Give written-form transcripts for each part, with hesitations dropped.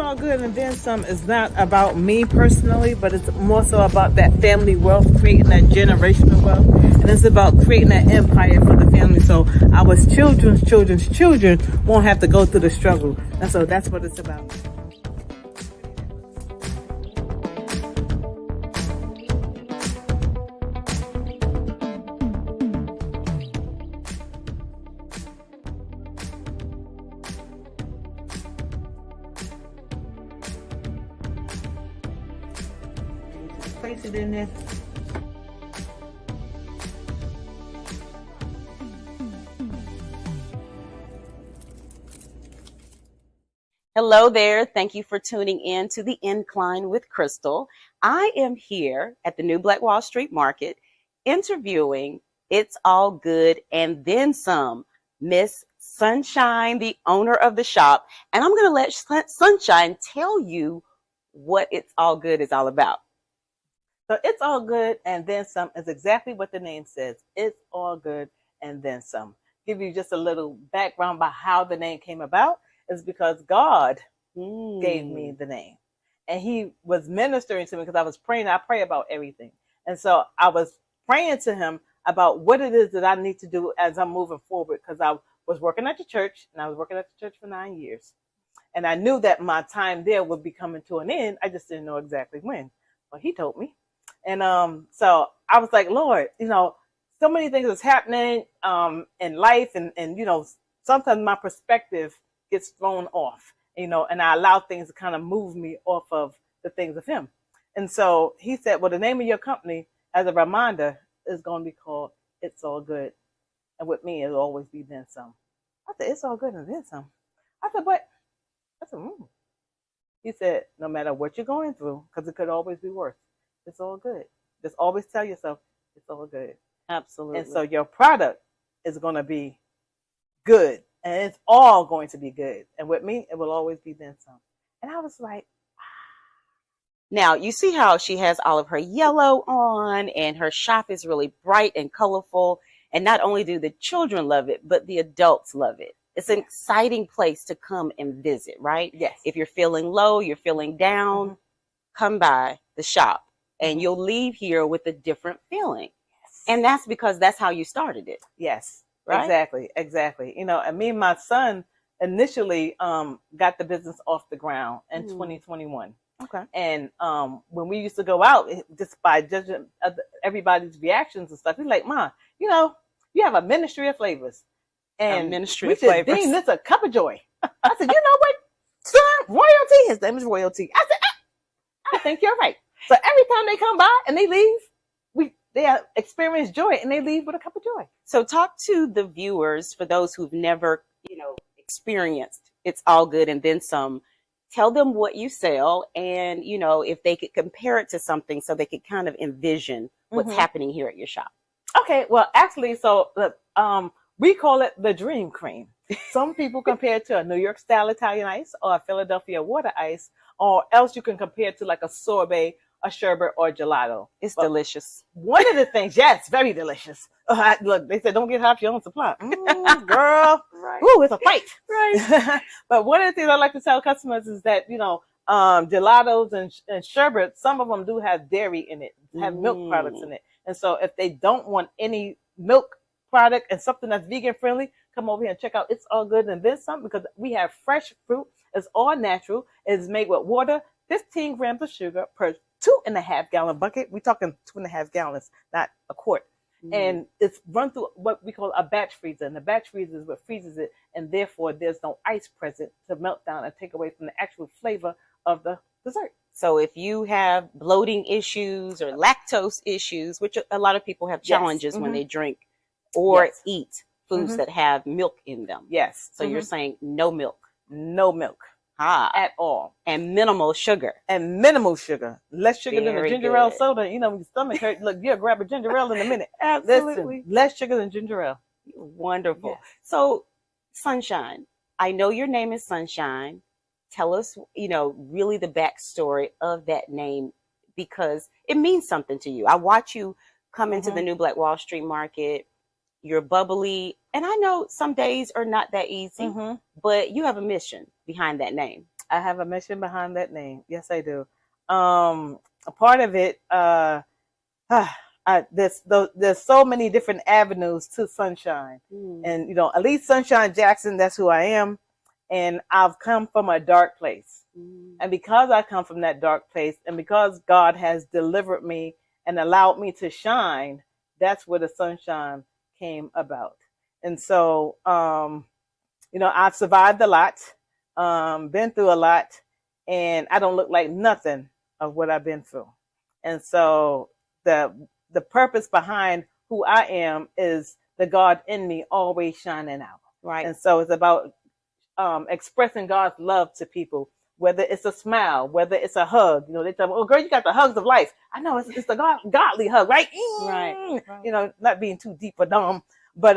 All Good and Then Some is not about me personally, but it's more so about that family wealth, creating that generational wealth. And it's about creating that empire for the family so our children's children won't have to go through the struggle. And so that's what it's about. Place it in there. Hello there. Thank you for tuning in to the Incline with Crystal. I am here at the New Black Wall Street Market interviewing It's All Good and Then Some, Miss Sunshine, the owner of the shop. And I'm going to let Sunshine tell you what It's All Good is all about. So It's All Good and Then Some is exactly what the name says. It's all good and then some. Give you just a little background about how the name came about. Is because God gave me the name. And he was ministering to me because I was praying. I pray about everything. And so I was praying to him about what it is that I need to do as I'm moving forward, because I was working at the church, and I was working at the church for 9 years. And I knew that my time there would be coming to an end. I just didn't know exactly when. But he told me. And so I was like, Lord, so many things is happening in life. And sometimes my perspective gets thrown off, and I allow things to kind of move me off of the things of him. And so he said, well, the name of your company, as a reminder, is going to be called It's All Good. And with me, it'll always be then some. I said, it's all good and then some. I said, but, He said, no matter what you're going through, because it could always be worse, it's all good. Just always tell yourself, it's all good. Absolutely. And so your product is going to be good. And it's all going to be good. And with me, it will always be then some. And I was like, now, you see how she has all of her yellow on, and her shop is really bright and colorful. And not only do the children love it, but the adults love it. It's an exciting place to come and visit, right? Yes. If you're feeling low, you're feeling down, come by the shop and you'll leave here with a different feeling. Yes. And that's because that's how you started it. Yes. Right? Exactly. And me and my son initially got the business off the ground in 2021. Okay. And when we used to go out, just by judging everybody's reactions and stuff, he's like, Ma, you have a ministry of flavors. And ministry of flavors. Dean, this a cup of joy. I said, you know what, son? Royalty. His name is Royalty. I said, I think you're right. So every time they come by and they leave, they experience joy and they leave with a cup of joy. So talk to the viewers, for those who've never, experienced It's All Good and Then Some. Tell them what you sell, and, if they could compare it to something so they could kind of envision what's happening here at your shop. Okay. Well, actually, so we call it the Dream Cream. Some people compare it to a New York style Italian ice or a Philadelphia water ice, or else you can compare it to like a sorbet, a sherbet, or a gelato. It's delicious. One of the things, yes, very delicious. Look, they said don't get half your own supply. Girl, Right. Ooh, it's a fight. Right. But one of the things I like to tell customers is that, gelatos and sherbet, some of them do have dairy in it, have milk products in it. And so if they don't want any milk product and something that's vegan friendly, come over here and check out It's All Good and Then Some, because we have fresh fruit. It's all natural. It's made with water, 15 grams of sugar per 2.5 gallon bucket. We're talking 2.5 gallons, not a quart. And it's run through what we call a batch freezer. And the batch freezer is what freezes it. And therefore, there's no ice present to melt down and take away from the actual flavor of the dessert. So if you have bloating issues or lactose issues, which a lot of people have challenges when they drink or eat foods that have milk in them. Yes. So you're saying no milk. No milk. At all. And minimal sugar. Less sugar than a ginger ale soda. When your stomach hurt, look, you'll grab a ginger ale in a minute. Absolutely. Listen, less sugar than ginger ale. Wonderful. Yes. So, Sunshine, I know your name is Sunshine. Tell us, really the backstory of that name, because it means something to you. I watch you come into the New Black Wall Street Market. You're bubbly. And I know some days are not that easy, but you have a mission behind that name. I have a mission behind that name. Yes, I do. A part of it, there's so many different avenues to sunshine. And, you know, at least Sunshine Jackson, that's who I am. And I've come from a dark place. And because I come from that dark place, and because God has delivered me and allowed me to shine, that's where the sunshine came about. And so, you know, I've survived a lot, been through a lot, and I don't look like nothing of what I've been through. And so the purpose behind who I am is the God in me always shining out. Right. And so it's about expressing God's love to people, whether it's a smile, whether it's a hug. You know, they tell me, "Oh, girl, you got the hugs of life." I know it's the godly hug, right? Right. You know, not being too deep or dumb, but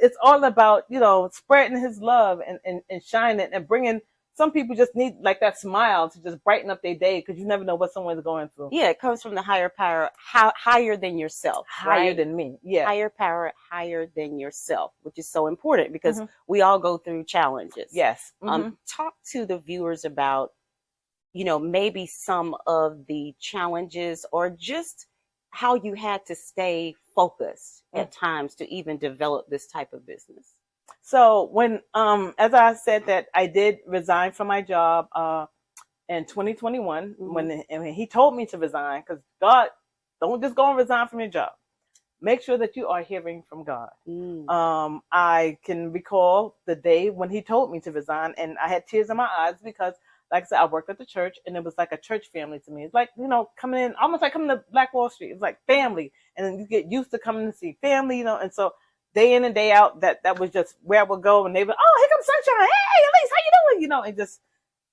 it's all about, you know, spreading His love and shining and bringing. Some people just need like that smile to just brighten up their day, because you never know what someone's going through. Yeah, it comes from the higher power, higher than yourself. Higher than me. Yeah. Higher power, higher than yourself, which is so important because we all go through challenges. Yes. Talk to the viewers about, you know, maybe some of the challenges or just how you had to stay focused at times to even develop this type of business. So when, as I said, that I did resign from my job in 2021, when He told me to resign, because God, don't just go and resign from your job. Make sure that you are hearing from God. I can recall the day when He told me to resign, and I had tears in my eyes because, like I said, I worked at the church, and it was like a church family to me. It's like, you know, coming in, almost like coming to Black Wall Street. It's like family, and then you get used to coming to see family, you know, and so day in and day out, that was just where I would go, and they would, "Oh, here comes Sunshine. Hey, Elise, how you doing?" You know, and just,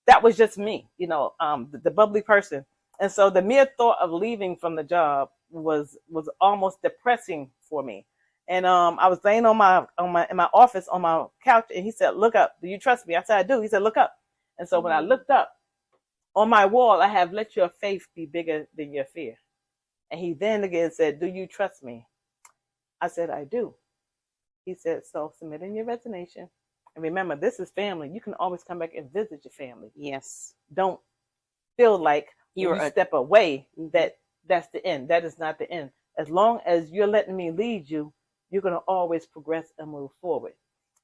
that was just me, you know, the bubbly person. And so the mere thought of leaving from the job was almost depressing for me. And I was laying in my office on my couch, and He said, "Look up. Do you trust me?" I said, "I do." He said, "Look up." And so when I looked up, on my wall, I have, "Let your faith be bigger than your fear." And He then again said, "Do you trust me?" I said, "I do." He said, "So submit in your resignation. And remember, this is family. You can always come back and visit your family. Yes. Don't feel like you step away, that's the end. That is not the end. As long as you're letting me lead you, you're going to always progress and move forward."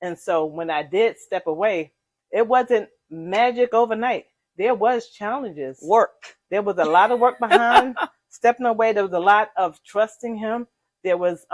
And so when I did step away, it wasn't magic overnight. There was challenges. Work. There was a lot of work behind stepping away. There was a lot of trusting Him. There was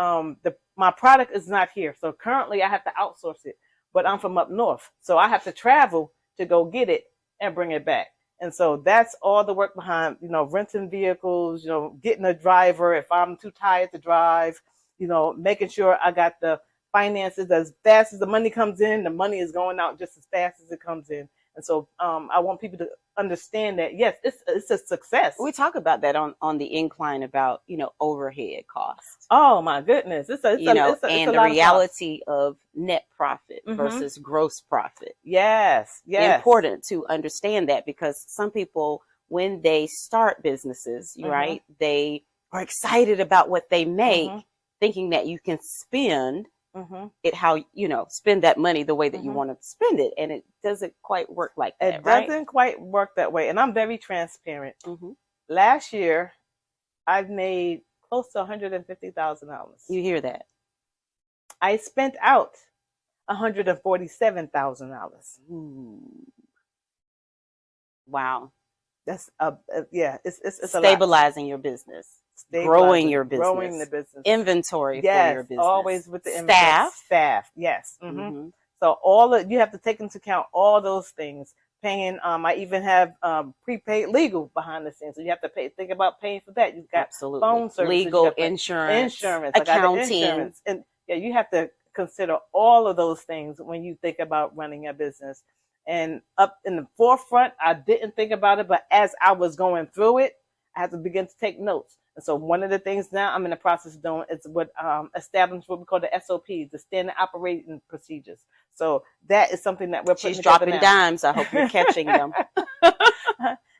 my product is not here, so currently I have to outsource it. But I'm from up north, so I have to travel to go get it and bring it back. And so that's all the work behind, you know, renting vehicles, you know, getting a driver if I'm too tired to drive, you know, making sure I got the finances as fast as the money comes in. The money is going out just as fast as it comes in. And so I want people to understand that, yes, it's a success. We talk about that on the Incline about, you know, overhead costs. Oh my goodness. It's a the reality of net profit versus gross profit. Yes. Important to understand that, because some people, when they start businesses, right, they are excited about what they make, thinking that you can spend it how, you know, spend that money the way that you want to spend it. And it doesn't quite work like that. It doesn't quite work that way. And I'm very transparent. Last year, I've made close to $150,000. You hear that? I spent out $147,000. Wow. That's it's stabilizing your business. Growing your business. Growing the business. Inventory for your business. Always with the staff. Yes. So you have to take into account all those things. Paying, I even have prepaid legal behind the scenes. So you have to think about paying for that. You've got phone services, legal, insurance, accounting. And you have to consider all of those things when you think about running a business. And up in the forefront, I didn't think about it, but as I was going through it, I had to begin to take notes. And so one of the things now I'm in the process of doing is establishing what we call the SOPs, the standard operating procedures. So that is something that we're putting together now. She's dropping dimes. I hope you're catching them.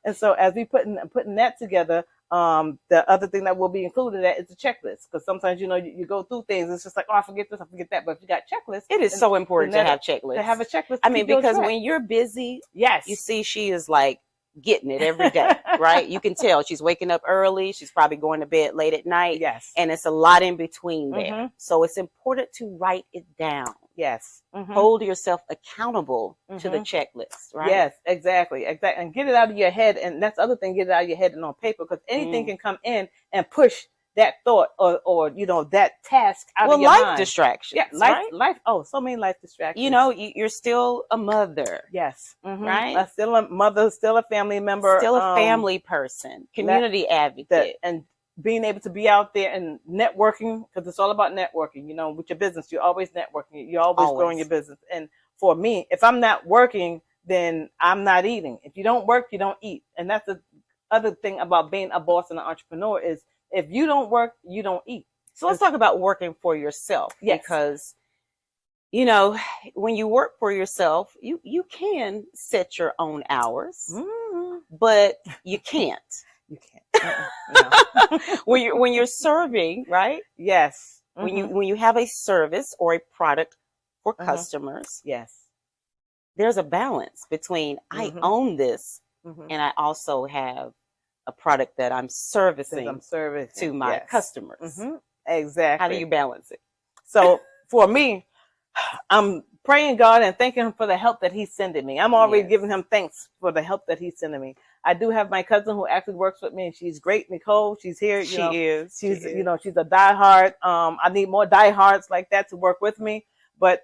And so as we putting that together, The other thing that will be included in that is the checklist, because sometimes you go through things. It's just like, oh, I forget this, I forget that. But if you got checklists, it is so important to have checklists. To have a checklist. I mean, because when you're busy, yes, you see she is like getting it every day, right? You can tell she's waking up early. She's probably going to bed late at night. Yes, and it's a lot in between there. So it's important to write it down. Yes. Hold yourself accountable to the checklist, right? Yes, exactly. And get it out of your head. And that's the other thing, get it out of your head and on paper, because anything can come in and push that thought or that task out of your mind. Life distractions. Yeah, life. Oh, so many life distractions. You're still a mother. Yes. Right? Still a mother, still a family member. Still a family person, community advocate. And being able to be out there and networking, because it's all about networking. With your business, you're always networking. You're always growing your business. And for me, if I'm not working, then I'm not eating. If you don't work, you don't eat. And that's the other thing about being a boss and an entrepreneur is if you don't work, you don't eat. So let's talk about working for yourself. Yes. Because, when you work for yourself, you can set your own hours, but you can't. You can't. No. when you're serving, right? Yes. When you have a service or a product for customers, yes, there's a balance between I own this and I also have a product that I'm servicing to my customers. Exactly. How do you balance it? So for me, I'm praying God and thanking him for the help that he's sending me. I'm already giving him thanks for the help that he's sending me. I do have my cousin who actually works with me, and she's great, Nicole. She's here. She's she's a diehard. I need more diehards like that to work with me. But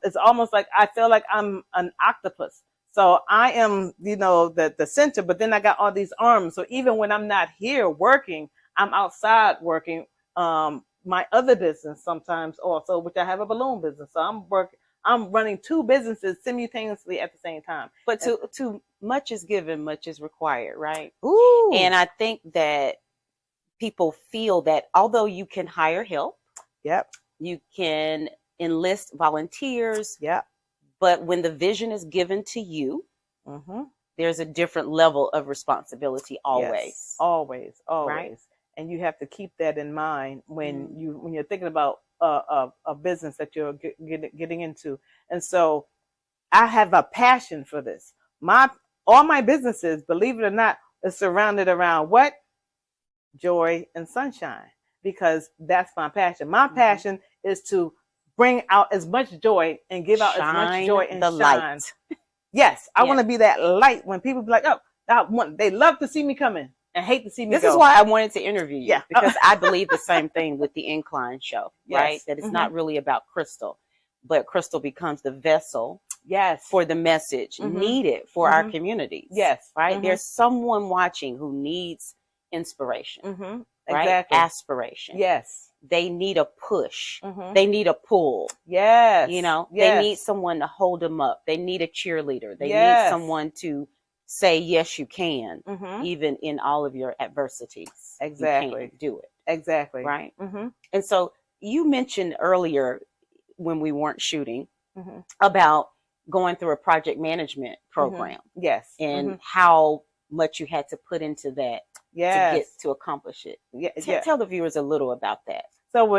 it's almost like I feel like I'm an octopus. So I am, the center, but then I got all these arms. So even when I'm not here working, I'm outside working. My other business sometimes also, which I have a balloon business. So I'm running two businesses simultaneously at the same time. But to much is given, much is required, right? Ooh. And I think that people feel that although you can hire help, you can enlist volunteers, but when the vision is given to you, there's a different level of responsibility always. Yes. Always. Right? And you have to keep that in mind when you're thinking about a business that you're getting into. And so I have a passion for this. All my businesses, believe it or not, is surrounded around what? Joy and sunshine, because that's my passion. My passion is to bring out as much joy and give out as much joy and shine. Light. Yes, I want to be that light when people be like, oh, they love to see me coming and hate to see me go. This is why I wanted to interview you, because I believe the same thing with the Incline Show, right? That it's not really about Crystal, but Crystal becomes the vessel for the message needed for our communities. Yes. Right? There's someone watching who needs inspiration, right? Exactly. Aspiration. Yes. They need a push. They need a pull. Yes. They need someone to hold them up. They need a cheerleader. They need someone to say, yes, you can, even in all of your adversities. Exactly. You can do it. Exactly. Right. And so you mentioned earlier when we weren't shooting about going through a project management program. Yes. And how much you had to put into that to get to accomplish it. Tell the viewers a little about that. So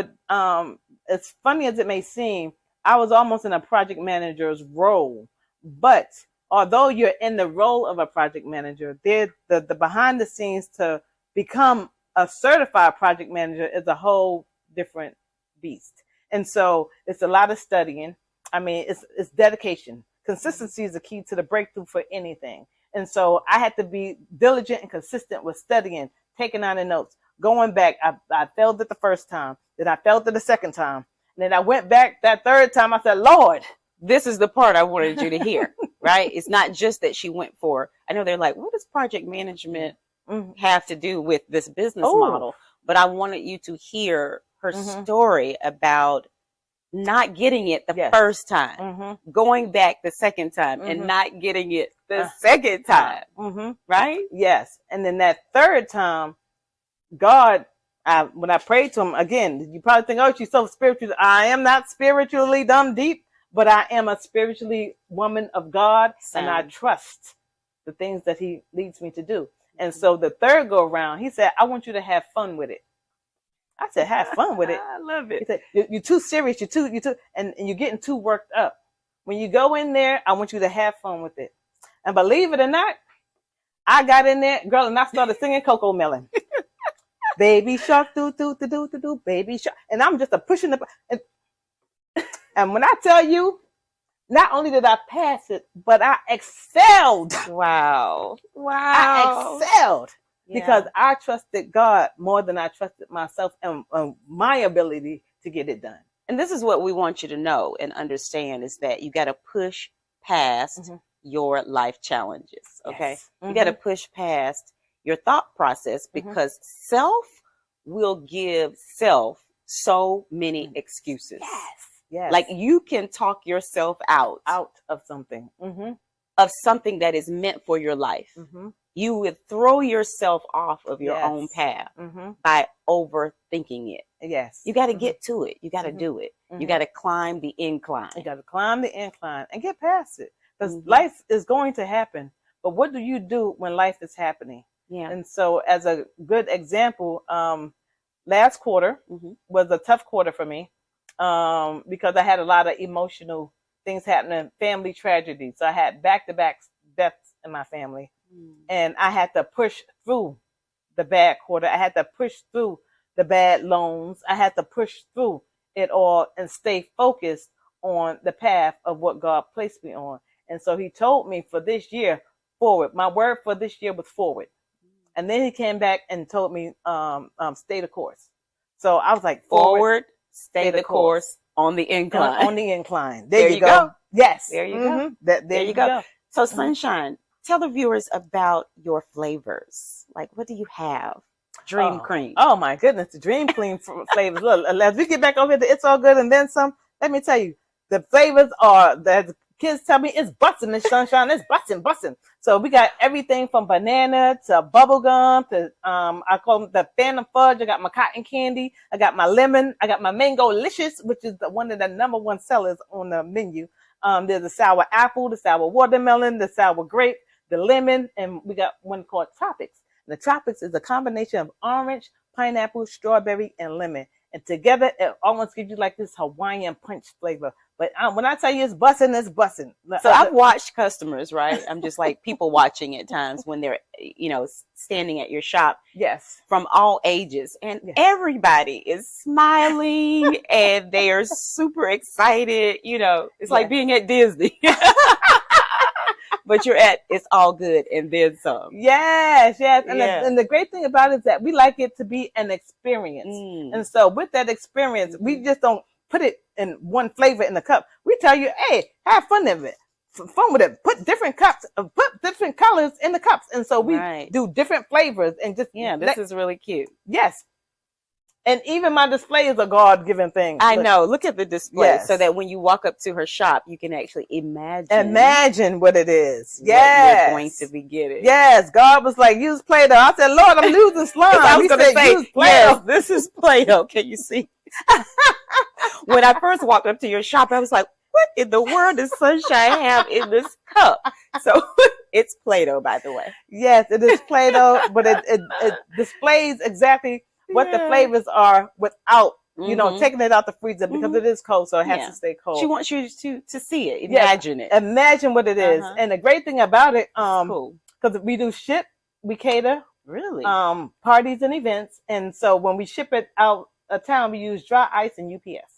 as funny as it may seem, I was almost in a project manager's role, but although you're in the role of a project manager, the behind the scenes to become a certified project manager is a whole different beast. And so it's a lot of studying. I mean, it's dedication. Consistency is the key to the breakthrough for anything. And so I had to be diligent and consistent with studying, taking on the notes, going back. I failed it the first time. Then I failed it the second time. And then I went back that third time. I said, Lord, this is the part I wanted you to hear, right? It's not just that she went for, I know they're like, what does project management have to do with this business model? But I wanted you to hear her story about not getting it the first time, going back the second time and not getting it the second time, right? Yes. And then that third time, God, when I prayed to him, again, you probably think, oh, she's so spiritual. I am not spiritually dumb deep, but I am a spiritually woman of God, and I trust the things that he leads me to do. And so the third go around, he said, I want you to have fun with it. I said, have fun with it. I love it. He said, you're too serious. And you're getting too worked up. When you go in there, I want you to have fun with it. And believe it or not, I got in there, girl, and I started singing Coco Melon. Baby shark, do, baby shark. And I'm just pushing the, and when I tell you, not only did I pass it, but I excelled. Wow. I excelled because I trusted God more than I trusted myself and my ability to get it done. And this is what we want you to know and understand is that you got to push past your life challenges. Okay. Yes. You got to push past your thought process because self will give self so many excuses. Yes. Like you can talk yourself out of something. That is meant for your life. You would throw yourself off of your own path by overthinking it. Yes. You got to get to it. You got to do it. You got to climb the incline. You got to climb the incline and get past it because life is going to happen. But what do you do when life is happening? Yeah. And so as a good example, last quarter was a tough quarter for me because I had a lot of emotional things happening, family tragedy. So I had back-to-back deaths in my family. And I had to push through the bad quarter. I had to push through the bad loans. I had to push through it all and stay focused on the path of what God placed me on. And so he told me for this year, forward. My word for this year was forward. And then he came back and told me, stay the course. So I was like, forward, stay the course on the incline. On the incline. There you go. Yes. There you go. There you go. So Sunshine, tell the viewers about your flavors. Like, what do you have? Dream cream. Oh my goodness, the dream cream flavors. Look, as we get back over here to It's All Good and Then Some, let me tell you, the flavors are, the kids tell me, it's busting, Miss Sunshine, it's busting. So we got everything from banana to bubble gum to, I call them the Phantom Fudge. I got my cotton candy. I got my lemon. I got my Mango Licious, which is one of the #1 sellers on the menu. There's the sour apple, the sour watermelon, the sour grape, the lemon, and we got one called Tropics. The Tropics is a combination of orange, pineapple, strawberry, and lemon. And together, it almost gives you like this Hawaiian punch flavor. But when I tell you it's bussin', it's bussin'. So I've watched customers, right? I'm just like people watching at times when they're, standing at your shop. Yes. From all ages. And everybody is smiling and they are super excited. It's like being at Disney. But you're at It's All Good and Then Some. Yes. And the great thing about it is that we like it to be an experience. And so with that experience, we just don't put it in one flavor in the cup. We tell you, hey, have fun with it. Fun with it. Put different cups, put different colors in the cups. And so we do different flavors and just. Yeah, this is really cute. Yes. And even my display is a God-given thing. I know. Look at the display so that when you walk up to her shop, you can actually imagine what it is. Yes. What you're going to be getting. Yes. God was like, use Play-Doh. I said, Lord, I'm losing slime. I was going to say, yes, this is Play-Doh. Can you see? When I first walked up to your shop, I was like, what in the world does Sunshine have in this cup? So it's Play-Doh, by the way. Yes, it is Play-Doh, but it displays exactly what the flavors are without, taking it out the freezer because it is cold, so it has to stay cold. She wants you to see it, imagine it. Imagine what it is. And the great thing about it, because we do ship, we cater. Really? Parties and events. And so when we ship it out of town, we use dry ice and UPS.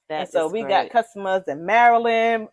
And so we got customers in Maryland,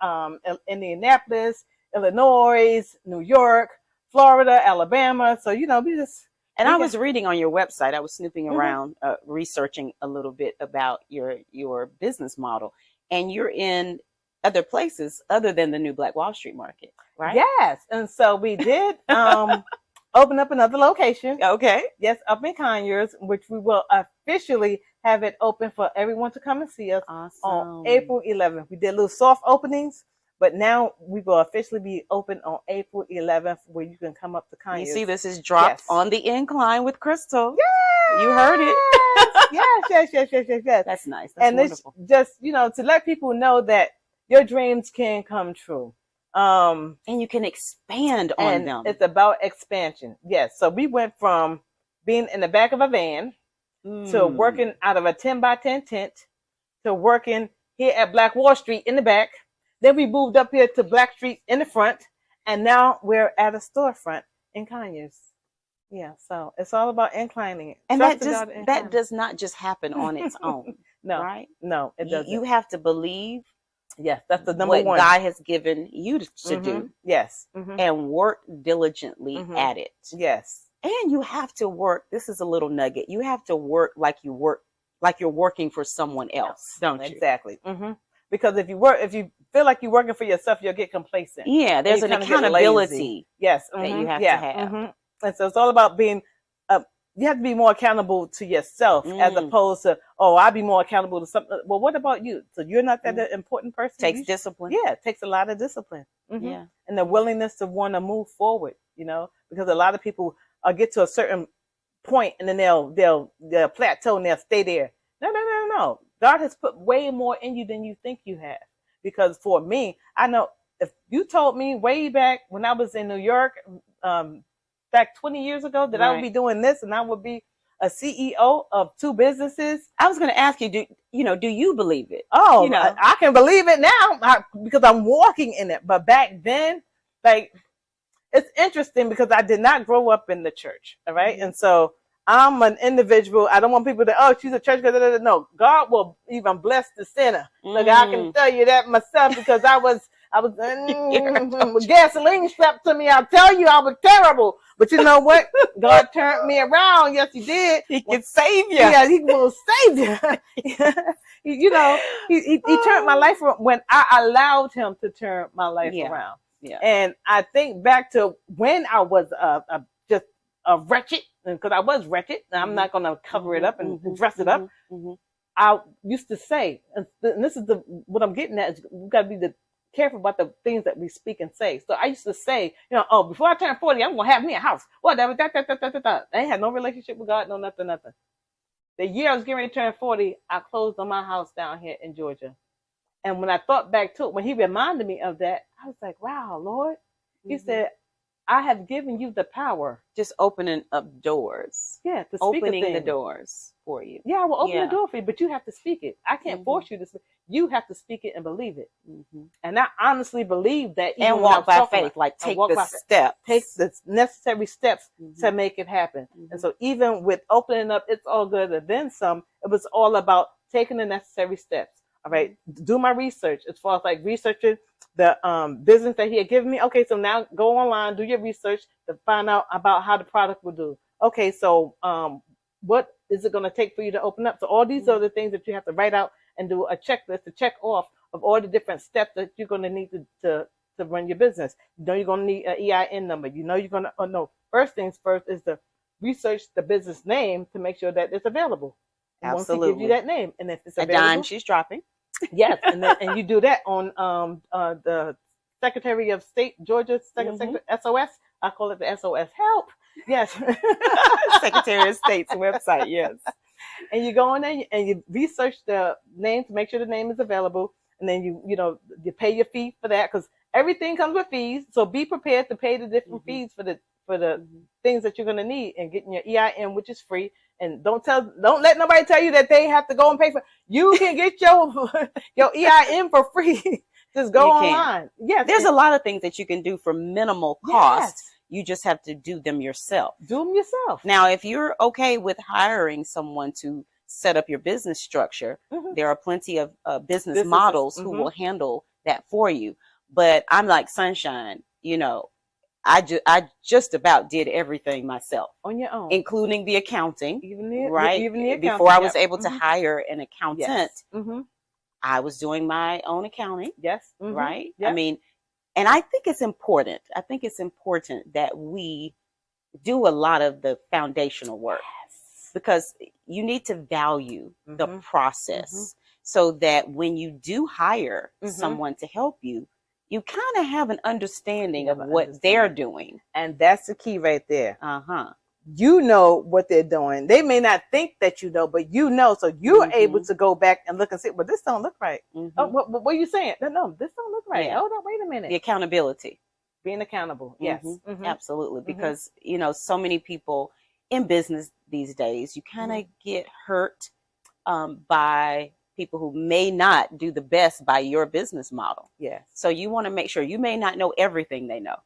Indianapolis, Illinois, New York, Florida, Alabama. So, we just. And I was reading on your website, I was snooping around, researching a little bit about your business model. And you're in other places other than the New Black Wall Street Market, right? Yes. And so we did open up another location. Okay. Yes, up in Conyers, which we will officially have it open for everyone to come and see us on April 11th. We did little soft openings, but now we will officially be open on April 11th where you can come up to Conyers. You see, this is dropped on the Incline with Crystal. Yes! You heard it. Yes. That's nice. That's wonderful. It's just, to let people know that your dreams can come true. And you can expand on them. It's about expansion. Yes. So we went from being in the back of a van to working out of a 10 by 10 tent to working here at Black Wall Street in the back. Then we moved up here to Black Street in the front. And now we're at a storefront in Conyers. Yeah. So it's all about inclining it. And that does not just happen on its own. No. Right? No, it doesn't. You have to believe. Yes, that's the number what one. God has given you to do. Yes. And work diligently at it. Yes. And you have to work. This is a little nugget. You have to work like you're working for someone else, don't you? Exactly. Because if you feel like you're working for yourself, you'll get complacent. Yeah, there's an accountability. Yes. That you have to have. And so it's all about being. You have to be more accountable to yourself as opposed to, I'll be more accountable to something. Well, what about you? So you're not that important person. Takes discipline. Yeah, it takes a lot of discipline. Yeah, and the willingness to want to move forward. Because a lot of people get to a certain point and then they'll plateau and they'll stay there. No. God has put way more in you than you think you have. Because for me, I know if you told me way back when I was in New York, back 20 years ago, that I would be doing this and I would be a CEO of 2 businesses. I was going to ask you, do you believe it? Oh, I can believe it now because I'm walking in it. But back then, it's interesting because I did not grow up in the church. All right. And so I'm an individual. I don't want people to, she's a church. No, God will even bless the sinner. Look, I can tell you that myself because I was with gasoline strapped to me. I'll tell you, I was terrible. But you know what? God turned me around. Yes, he did. He can save you. Yeah, he will save you. He turned my life around when I allowed him to turn my life around. Yeah. And I think back to when I was just wretched, because I was wretched. And I'm not going to cover it up and dress it up. I used to say, and this is what I'm getting at, is we've got to be careful about the things that we speak and say. So I used to say, before I turn 40, I'm going to have me a house. Whatever. I ain't had no relationship with God, no nothing. The year I was getting ready to turn 40, I closed on my house down here in Georgia. And when I thought back to it, when he reminded me of that, I was like, wow, Lord. He said, I have given you the power. Just opening up doors. Yeah, to speak opening the doors for you. Yeah, I will open the door for you, but you have to speak it. I can't force you to speak. You have to speak it and believe it. And I honestly believe that. And walk by faith, take the steps. Take the necessary steps to make it happen. And so even with opening up, it's all good. And then some, it was all about taking the necessary steps. All right. Do my research as far as researching the business that he had given me. Okay, so now go online, do your research to find out about how the product will do. Okay, so what is it going to take for you to open up? So all these are the things that you have to write out and do a checklist to check off of all the different steps that you're going to need to run your business. You're going to need an EIN number. You're going to, first things first is to research the business name to make sure that it's available. Absolutely. Once he gives you that name, and if it's available, a dime she's dropping. Yes, and you do that on the Secretary of State, Georgia Secretary SOS. I call it the SOS help. Yes, Secretary of State's website. Yes, and you go in there and you research the name to make sure the name is available, and then you pay your fee for that because everything comes with fees. So be prepared to pay the different fees for the things that you're going to need, and getting your EIN, which is free. And don't let nobody tell you that they have to go and pay for it. You can get your EIN for free. Just go online. Yes. There's a lot of things that you can do for minimal cost. Yes. You just have to do them yourself. Do them yourself. Now, if you're okay with hiring someone to set up your business structure, there are plenty of business models who will handle that for you. But I'm like Sunshine, I just about did everything myself on your own, including the accounting. Even the accounting. Before I was able to hire an accountant, I was doing my own accounting. Yes. Right. Yep. I mean, and I think it's important. That we do a lot of the foundational work because you need to value the process so that when you do hire someone to help you, you kind of have an understanding of what they're doing. And that's the key right there. you know what they're doing. They may not think that you know, but you know. So you're able to go back and look and say, well, this don't look right. Oh, what are you saying? No, this don't look right. Yeah. Hold on, wait a minute. The accountability. Being accountable. Yes. Absolutely. Because, you know, so many people in business these days, you kind of get hurt by people who may not do the best by your business model. Yes. So you want to make sure you may not know everything they know,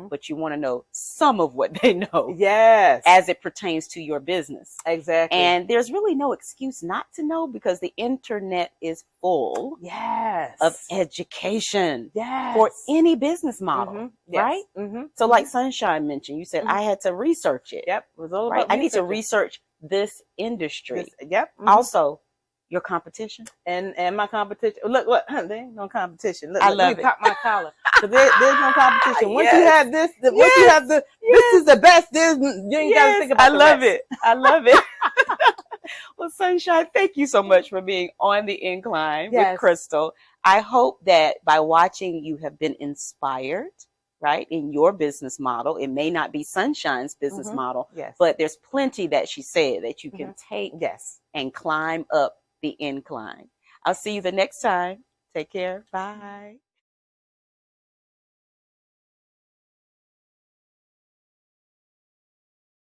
but you want to know some of what they know. Yes. As it pertains to your business. Exactly. And there's really no excuse not to know because the internet is full of education for any business model, right? So like Sunshine mentioned, you said I had to research it. Yep. It was all right? about I need to research this industry. Yep. Also, your competition and my competition. Look, what there ain't no competition. Look, I love let me it. pop my collar. There's no competition. Once Yes. you have this, once you have the, this is the best. You ain't got to think about. I love it. I love it. Well, Sunshine, thank you so much for being on the Incline with Crystal. I hope that by watching you have been inspired, right, in your business model. It may not be Sunshine's business model, but there's plenty that she said that you can take and climb up the incline. I'll see you the next time. Take care. Bye.